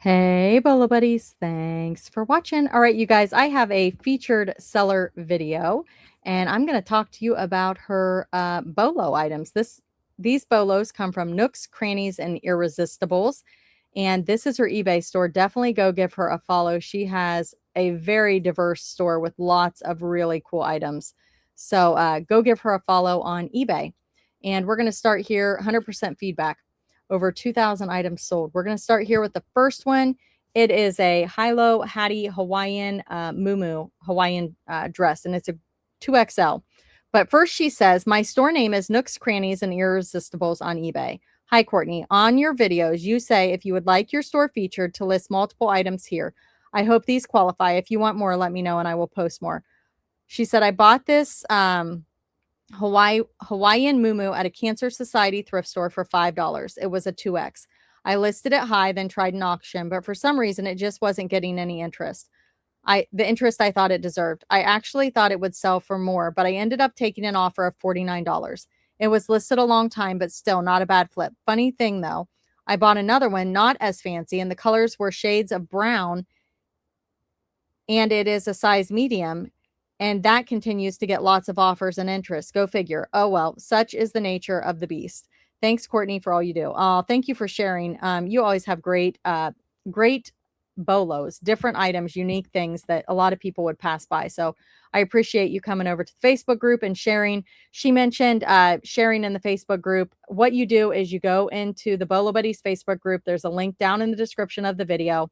Hey, Bolo buddies. Thanks for watching. All right, you guys, I have a featured seller video, and I'm going to talk to you about her Bolo items. These Bolos come from Nooks, Crannies, and Irresistibles, and this is her eBay store. Definitely go give her a follow. She has a very diverse store with lots of really cool items. So go give her a follow on eBay. And we're going to start here, 100% feedback. Over 2,000 items sold. We're going to start here with the first one. It is a high-low Hattie Hawaiian muumuu Hawaiian dress, and it's a 2XL. But first she says, my store name is Nooks, Crannies, and Irresistibles on eBay. Hi, Courtney. On your videos, you say if you would like your store featured to list multiple items here. I hope these qualify. If you want more, let me know and I will post more. She said, I bought this Hawaiian muumuu at a Cancer Society thrift store for $5. It was a 2X. I listed it high, then tried an auction, but for some reason it just wasn't getting any interest. The interest I thought it deserved. I actually thought it would sell for more, but I ended up taking an offer of $49. It was listed a long time, but still not a bad flip. Funny thing though, I bought another one, not as fancy, and the colors were shades of brown, and it is a size medium. And that continues to get lots of offers and interest. Go figure. Oh, well, such is the nature of the beast. Thanks, Courtney, for all you do. Oh, thank you for sharing. You always have great bolos, different items, unique things that a lot of people would pass by. So I appreciate you coming over to the Facebook group and sharing. She mentioned sharing in the Facebook group. What you do is you go into the Bolo Buddies Facebook group. There's a link down in the description of the video.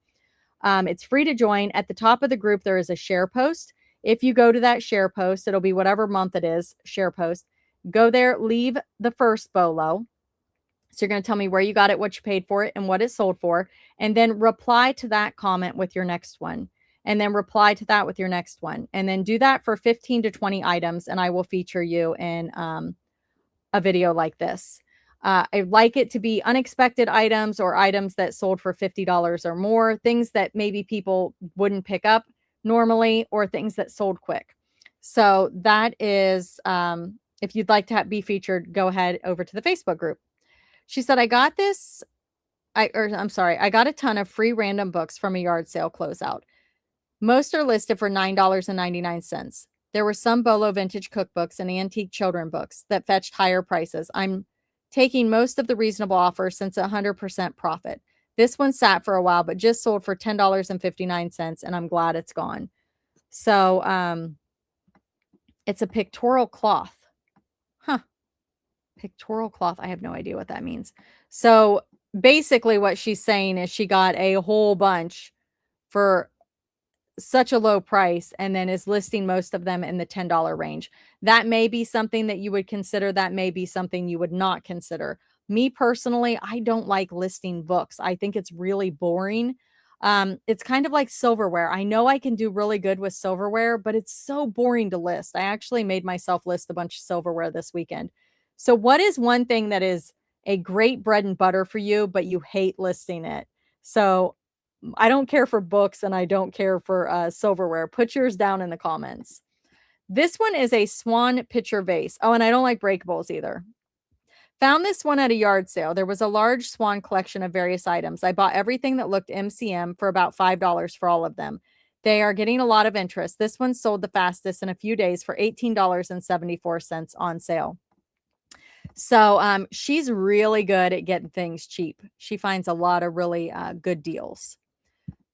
It's free to join. At the top of the group, there is a share post. If you go to that share post, it'll be whatever month it is, share post. Go there, leave the first Bolo. So you're going to tell me where you got it, what you paid for it, and what it sold for. And then reply to that comment with your next one. And then reply to that with your next one. And then do that for 15 to 20 items, and I will feature you in a video like this. I like it to be unexpected items or items that sold for $50 or more, things that maybe people wouldn't pick up normally, or things that sold quick. So that is, if you'd like to be featured, go ahead over to the Facebook group. She said, I got this, I got a ton of free random books from a yard sale closeout. Most are listed for $9.99. There were some Bolo vintage cookbooks and antique children books that fetched higher prices. I'm taking most of the reasonable offers since 100% profit. This one sat for a while, but just sold for $10.59, and I'm glad it's gone. So it's a pictorial cloth. Huh. Pictorial cloth. I have no idea what that means. So basically what she's saying is she got a whole bunch for such a low price and then is listing most of them in the $10 range. That may be something that you would consider. That may be something you would not consider. Me personally, I don't like listing books. I think it's really boring. It's kind of like silverware. I know I can do really good with silverware, but it's so boring to list. I actually made myself list a bunch of silverware this weekend. So what is one thing that is a great bread and butter for you, but you hate listing it? So I don't care for books and I don't care for silverware. Put yours down in the comments. This one is a swan pitcher vase. Oh, and I don't like breakables either. Found this one at a yard sale. There was a large swan collection of various items. I bought everything that looked MCM for about $5 for all of them. They are getting a lot of interest. This one sold the fastest in a few days for $18.74 on sale. So she's really good at getting things cheap. She finds a lot of really good deals.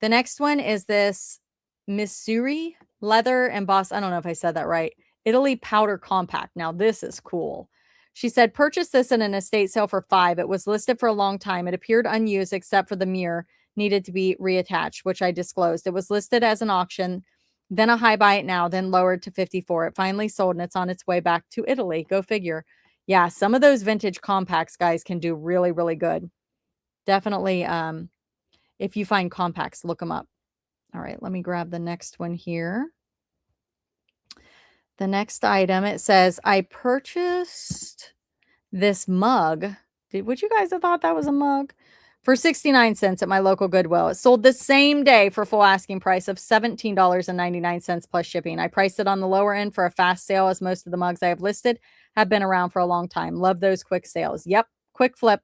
The next one is this Missouri leather embossed. I don't know if I said that right. Italy powder compact. Now this is cool. She said, purchase this in an estate sale for $5. It was listed for a long time. It appeared unused except for the mirror needed to be reattached, which I disclosed. It was listed as an auction, then a high buy it now, then lowered to $54. It finally sold and it's on its way back to Italy. Go figure. Yeah, some of those vintage compacts, guys, can do really, really good. Definitely, if you find compacts, look them up. All right, let me grab the next one here. The next item, it says, I purchased this mug. Would you guys have thought that was a mug? For 69 cents at my local Goodwill. It sold the same day for full asking price of $17.99 plus shipping. I priced it on the lower end for a fast sale, as most of the mugs I have listed have been around for a long time. Love those quick sales. Yep, quick flip.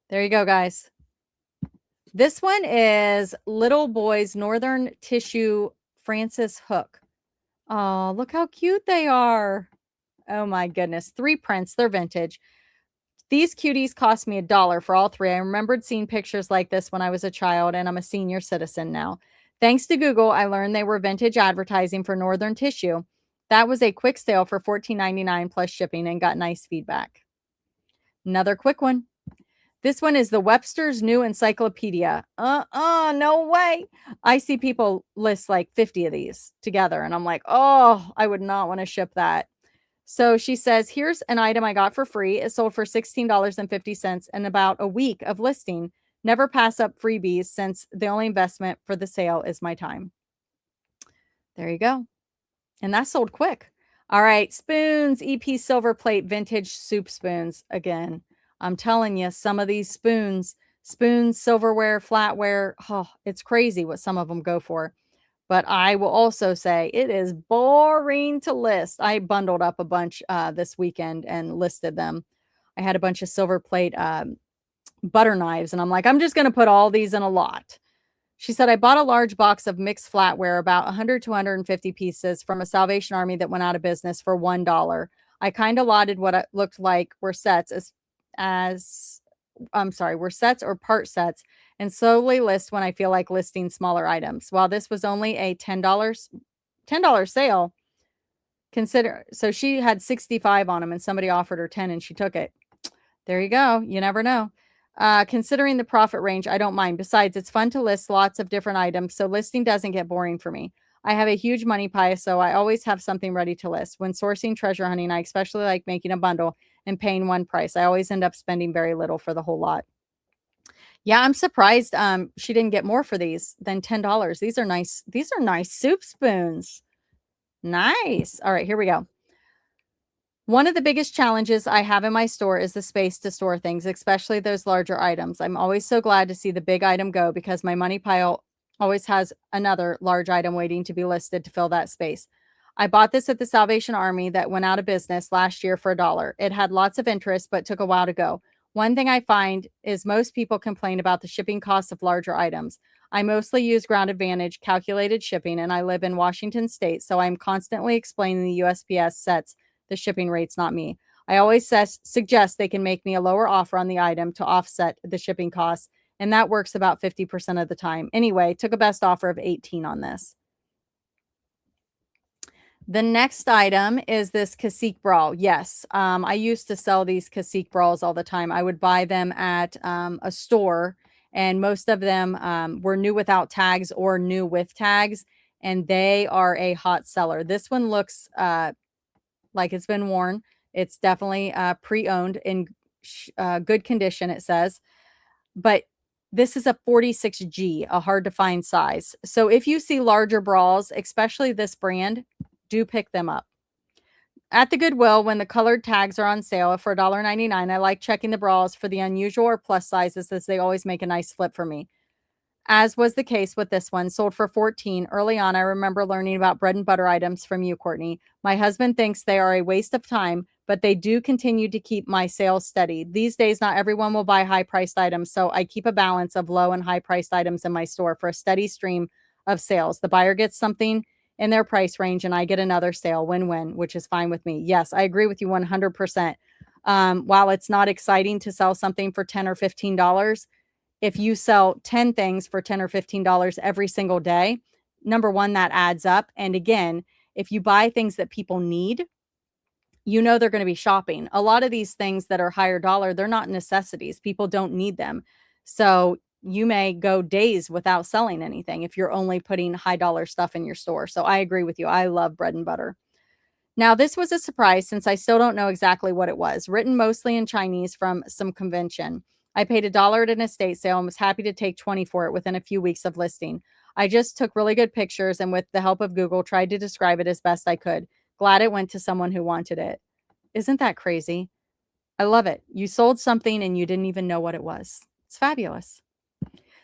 There you go, guys. This one is Little Boy's Northern Tissue Francis Hook. Oh, look how cute they are. Oh my goodness. 3 prints. They're vintage. These cuties cost me $1 for all 3. I remembered seeing pictures like this when I was a child, and I'm a senior citizen now. Thanks to Google, I learned they were vintage advertising for Northern Tissue. That was a quick sale for $14.99 plus shipping and got nice feedback. Another quick one. This one is the Webster's New Encyclopedia. No way. I see people list like 50 of these together, and I'm like, oh, I would not want to ship that. So she says, here's an item I got for free. It sold for $16.50 in about a week of listing. Never pass up freebies since the only investment for the sale is my time. There you go. And that sold quick. All right. Spoons, EP silver plate, vintage soup spoons. Again, I'm telling you, some of these spoons, silverware, flatware, oh, it's crazy what some of them go for. But I will also say it is boring to list. I bundled up a bunch this weekend and listed them. I had a bunch of silver plate butter knives, and I'm like, I'm just going to put all these in a lot. She said, I bought a large box of mixed flatware, about 100 to 150 pieces from a Salvation Army that went out of business for $1. I kind of lotted what it looked like were sets were sets or part sets, and slowly list when I feel like listing smaller items. While this was only a $10 sale, so she had 65 on them and somebody offered her 10 and she took it. There you go. You never know. Considering the profit range, I don't mind. Besides, it's fun to list lots of different items, so listing doesn't get boring for me. I have a huge money pie, so I always have something ready to list. When sourcing treasure hunting, I especially like making a bundle and paying one price. I always end up spending very little for the whole lot. Yeah, I'm surprised she didn't get more for these than $10. These are nice. These are nice soup spoons. Nice. All right, here we go. One of the biggest challenges I have in my store is the space to store things, especially those larger items. I'm always so glad to see the big item go because my money pile always has another large item waiting to be listed to fill that space. I bought this at the Salvation Army that went out of business last year for $1. It had lots of interest, but took a while to go. One thing I find is most people complain about the shipping costs of larger items. I mostly use Ground Advantage calculated shipping, and I live in Washington State, so I'm constantly explaining the USPS sets the shipping rates, not me. I always suggest they can make me a lower offer on the item to offset the shipping costs, and that works about 50% of the time. Anyway, took a best offer of 18 on this. The next item is this Cacique Brawl. Yes, I used to sell these Cacique Brawls all the time. I would buy them at a store, and most of them were new without tags or new with tags, and they are a hot seller. This one looks like it's been worn. It's definitely pre-owned in good condition, it says. But this is a 46G, a hard to find size. So if you see larger bras, especially this brand, do pick them up. At the Goodwill, when the colored tags are on sale for $1.99, I like checking the bras for the unusual or plus sizes as they always make a nice flip for me. As was the case with this one, sold for $14. Early on, I remember learning about bread and butter items from you, Courtney. My husband thinks they are a waste of time, but they do continue to keep my sales steady. These days, not everyone will buy high-priced items, so I keep a balance of low and high-priced items in my store for a steady stream of sales. The buyer gets something in their price range, and I get another sale, win-win, which is fine with me. Yes, I agree with you 100%. While it's not exciting to sell something for $10 or $15, if you sell 10 things for $10 or $15 every single day, number one, that adds up. And again, if you buy things that people need, you know they're going to be shopping. A lot of these things that are higher dollar, they're not necessities. People don't need them. So you may go days without selling anything if you're only putting high dollar stuff in your store. So I agree with you. I love bread and butter. Now, this was a surprise since I still don't know exactly what it was. Written mostly in Chinese from some convention. I paid $1 at an estate sale and was happy to take 20 for it within a few weeks of listing. I just took really good pictures and with the help of Google tried to describe it as best I could. Glad it went to someone who wanted it. Isn't that crazy? I love it. You sold something and you didn't even know what it was. It's fabulous.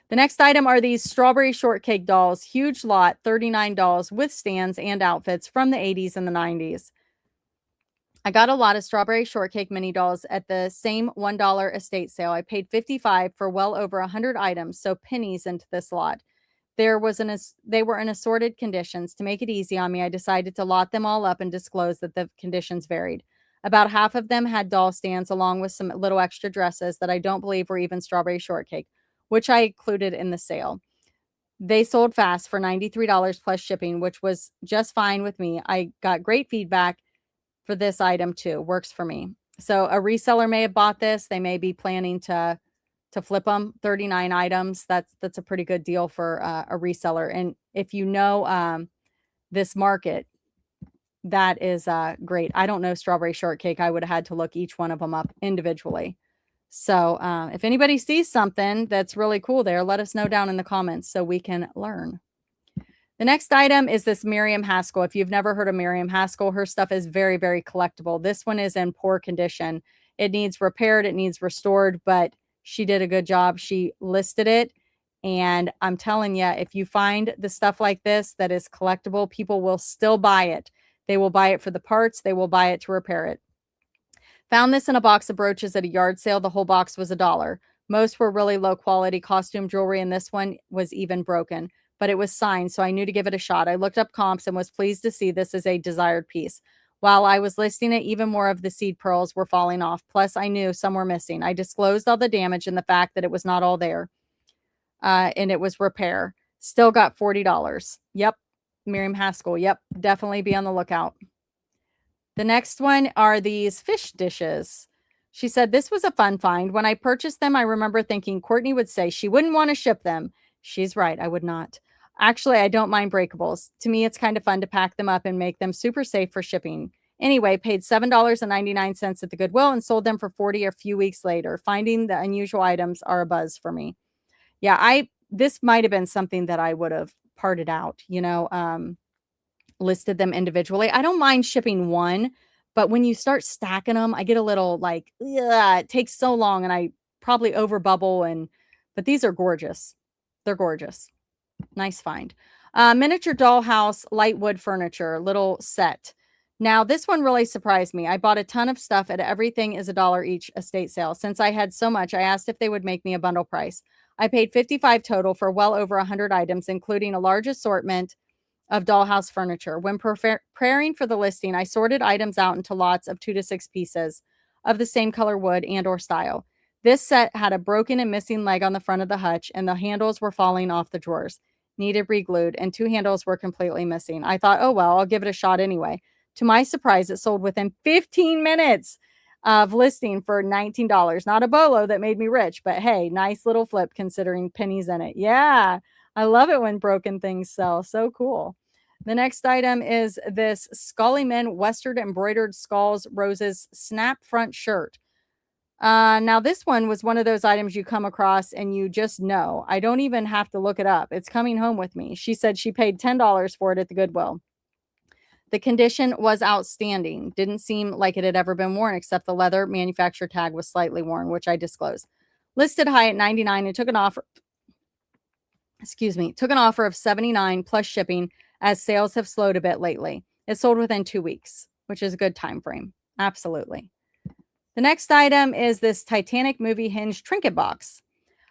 The next item are these strawberry shortcake dolls. Huge lot, $39 with stands and outfits from the 80s and the 90s. I got a lot of strawberry shortcake mini dolls at the same $1 estate sale. I paid $55 for well over 100 items, so pennies into this lot. They were in assorted conditions. To make it easy on me, I decided to lot them all up and disclose that the conditions varied. About half of them had doll stands along with some little extra dresses that I don't believe were even strawberry shortcake, which I included in the sale. They sold fast for $93 plus shipping, which was just fine with me. I got great feedback for this item too. Works for me. So a reseller may have bought this. They may be planning to flip them. 39 items. That's a pretty good deal for a reseller. And if you know this market, that is great. I don't know strawberry shortcake. I would have had to look each one of them up individually. So if anybody sees something that's really cool there, let us know down in the comments so we can learn. The next item is this Miriam Haskell. If you've never heard of Miriam Haskell, her stuff is very, very collectible. This one is in poor condition. It needs repaired. It needs restored, but she did a good job. She listed it. And I'm telling you, if you find the stuff like this that is collectible, people will still buy it. They will buy it for the parts. They will buy it to repair it. Found this in a box of brooches at a yard sale. The whole box was $1. Most were really low quality costume jewelry, and this one was even broken, but it was signed, so I knew to give it a shot. I looked up comps and was pleased to see this as a desired piece. While I was listing it, even more of the seed pearls were falling off. Plus, I knew some were missing. I disclosed all the damage and the fact that it was not all there, and it was repair. Still got $40. Yep, Miriam Haskell. Yep, definitely be on the lookout. The next one are these fish dishes. She said, this was a fun find. When I purchased them, I remember thinking Courtney would say she wouldn't want to ship them. She's right. I would not. Actually, I don't mind breakables. To me, it's kind of fun to pack them up and make them super safe for shipping. Anyway, paid $7.99 at the Goodwill and sold them for $40 a few weeks later. Finding the unusual items are a buzz for me. Yeah, this might have been something that I would have parted out, listed them individually. I don't mind shipping one, but when you start stacking them, I get a little like, it takes so long and I probably over bubble. But these are gorgeous. They're gorgeous. Nice find. Miniature dollhouse, light wood furniture, little set. Now, this one really surprised me. I bought a ton of stuff at everything is $1 each estate sale. Since I had so much, I asked if they would make me a bundle price. I paid $55 total for well over 100 items, including a large assortment of dollhouse furniture. When preparing for the listing, I sorted items out into lots of 2 to 6 pieces of the same color wood and or style. This set had a broken and missing leg on the front of the hutch, and the handles were falling off the drawers. Needed re-glued, and 2 handles were completely missing. I thought, oh well, I'll give it a shot anyway. To my surprise, it sold within 15 minutes of listing for $19. Not a bolo that made me rich, but hey, nice little flip considering pennies in it. Yeah. I love it when broken things sell. So cool. The next item is this Scully Men Western Embroidered Skulls Roses Snap Front Shirt. Now, this one was one of those items you come across and you just know. I don't even have to look it up. It's coming home with me. She said she paid $10 for it at the Goodwill. The condition was outstanding. Didn't seem like it had ever been worn, except the leather manufacturer tag was slightly worn, which I disclosed. Listed high at $99 and took an offer of $79 plus shipping, as sales have slowed a bit lately. It sold within 2 weeks, which is a good time frame. Absolutely. The next item is this Titanic movie hinge trinket box.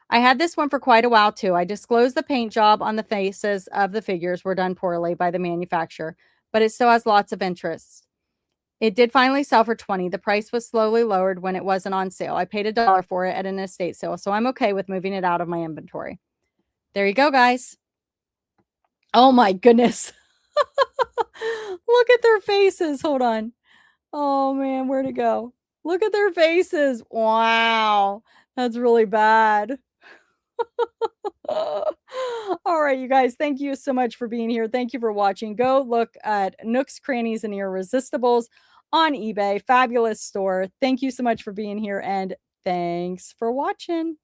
I had this one for quite a while too. I disclosed the paint job on the faces of the figures were done poorly by the manufacturer, but it still has lots of interest. It did finally sell for $20. The price was slowly lowered when it wasn't on sale. I paid $1 for it at an estate sale, so I'm okay with moving it out of my inventory. There you go, guys. Oh my goodness. Look at their faces. Hold on. Oh man, where'd it go? Look at their faces. Wow. That's really bad. All right, you guys, thank you so much for being here. Thank you for watching. Go look at Nooks, Crannies, and Irresistibles on eBay. Fabulous store. Thank you so much for being here, and thanks for watching.